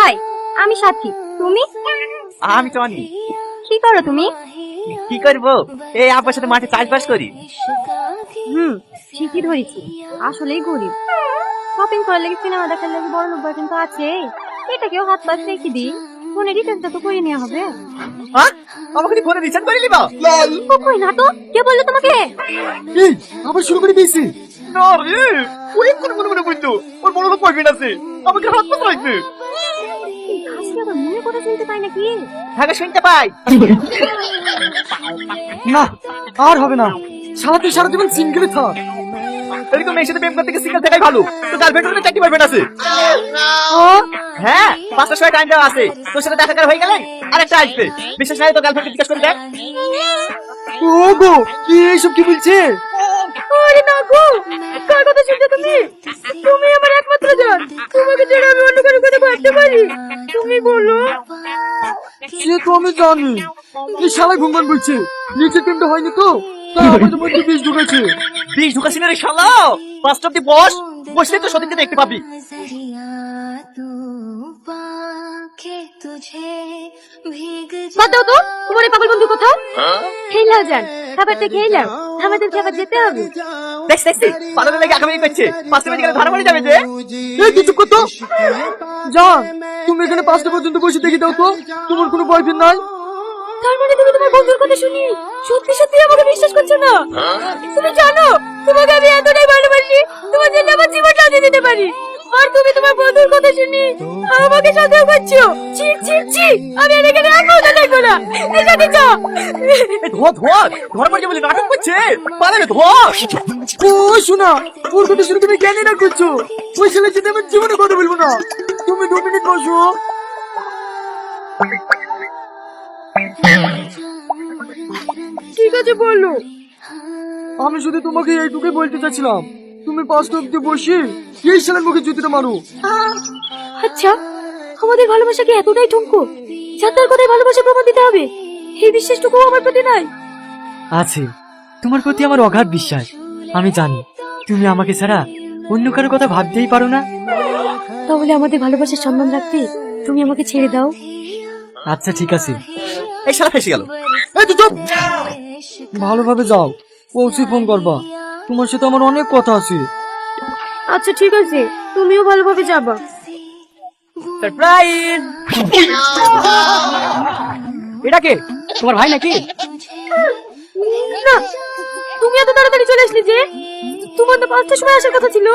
High, আমি সাথী। তুমি? আমি টনি। কি করো তুমি? কি করবো, এই আব্বার সাথে মাঠে চাষবাস করি। ঠিকই ধরেছি, আসলেই গরিব। শপিং করার লেগে, সিনেমা দেখার লেগে বড় লোক কিন্তু আছে। এটাকেও হাত পাশ রেখে দিই, ফোনে রিচার্জটা তো করে নেওয়া হবে। হ্যাঁ, আমাকে কি ফোনে রিচার্জ করে নিবা? ও কই না তো, কে বললো তোমাকে? এই আবার শুরু করে দিয়েছি। না রে, ওই কোন মনে মনে বলতো ওর বড় লোক বয়ফ্রেন্ড আছে, আমাকে হাত পাত রাখবে। এই হাসি আবার মনে করে চিনতে পাই নাকি? হ্যাঁ শুনতে পাই। না আর হবে না, সারা তুই সারা জীবন সিঙ্গেলে থাক। এরকম মেয়ের সাথে প্রেম করতে গিয়ে সিঙ্গেল থাকাই ভালো। তো গার্লফ্রেন্ড হলে চারটি বয়ফ্রেন্ড আছে। হ্যাঁ, 5টার সময় টাইম দেওয়া আছে, তোর সাথে দেখা করা হয়ে গেলে আরেকটা আসবে। বিশেষ নাই তো গার্লফ্রেন্ডকে জিজ্ঞাসা করে দেখ। ও গো, কি এইসব কি বলছে? আরে না গো, কার কথা শুনছো তুমি? তুমি আমার একমাত্র জান, তোমাকে ছাড়া আমি অন্য কারো কথা ভাবতে পারি? তুমি বলো। সে তো আমি জানি, এই শালা ঘুমবান বলছে নিচের প্রেমটা হয়নি তো, তাই আমাদের মধ্যে বিষ ঢুকেছে। বিষ ঢুকাছি না রে শালা। 5টা অব্দি বস, বসলে তো সতীনকে দেখতে পাবি। বাদ দাও তো, তোমার এই পাগল বন্ধু কোথাও? খেলাও যান, খাবারটা খেলাম, আমাদের খাবার যেতে হবে। দেখছি পালানোর লেগে আগামী করছে। 5টা বেজে গেলে ধরা পড়ে যাবে যে। এই কিছু কত জান, তুমি এখানে 5টা পর্যন্ত বসে দেখে দাও তো, তোমার কোনো বয়ফ্রেন্ড নাই? তার মানে তুমি তোমার বন্ধুর কথা শুনি সত্যি সত্যি আমাকে বিশ্বাস করছো না? তুমি জানো তোমাকে আমি এতটাই ভালোবাসি, তোমার জন্য আমার জীবনটা দিয়ে দিতে পারি, আর তুমি তোমার বন্ধুর কথা শুনি আমাকে সন্দেহ করছো। ছি ছি ছি, আমি আর এখানে আর বলতে দেখো না, এখানে যাও। ধরা পড়ে যাবে বলে নাটক করছে। পালাবে ধর। ও শোনা, ওর কথা শুনে তুমি জ্ঞানী না করছো। ওই ছেলের সাথে আমার জীবনে কথা বলবো না। তুমি 2 মিনিট বসো। ঠিক আছে বলো। আমি শুধু তোমাকে এইটুকুই বলতে চাচ্ছিলাম, তুমি 5টা অব্দি বসে এই ছেলের মুখে জুতিটা মারো। আচ্ছা, আমাদের ভালোবাসা কি এতটাই ঠুনকো যা তার কথায় ভালোবাসা প্রমাণ দিতে হবে? এই বিশ্বাসটুকু আমার প্রতি নাই। আছে, তোমার প্রতি আমার অগাধ বিশ্বাস। আমি জানি তুমি আমাকে ছাড়া অন্য কারো কথা ভাবতেই পারো না। তাহলে আমাদের ভালোবাসার সম্মান রাখতে তুমি আমাকে ছেড়ে দাও। আচ্ছা ঠিক আছে। এই শালা ফেসে গেল। এই তো চুপ, ভালোভাবে যাও, পৌঁছে ফোন করবা। তোমার সাথে আমার অনেক কথা আছে। আচ্ছা ঠিক আছে, তুমিও ভালোভাবে যাবা। সারপ্রাইজ। এটা কে, তোমার ভাই নাকি? না, তুমি এত তাড়াতাড়ি চলে আসলে যে? তোমার তো 5টার সময় আসার কথা ছিল।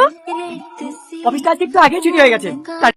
অফিসটা আজকে একটু আগে ছুটি হয়ে গেছে।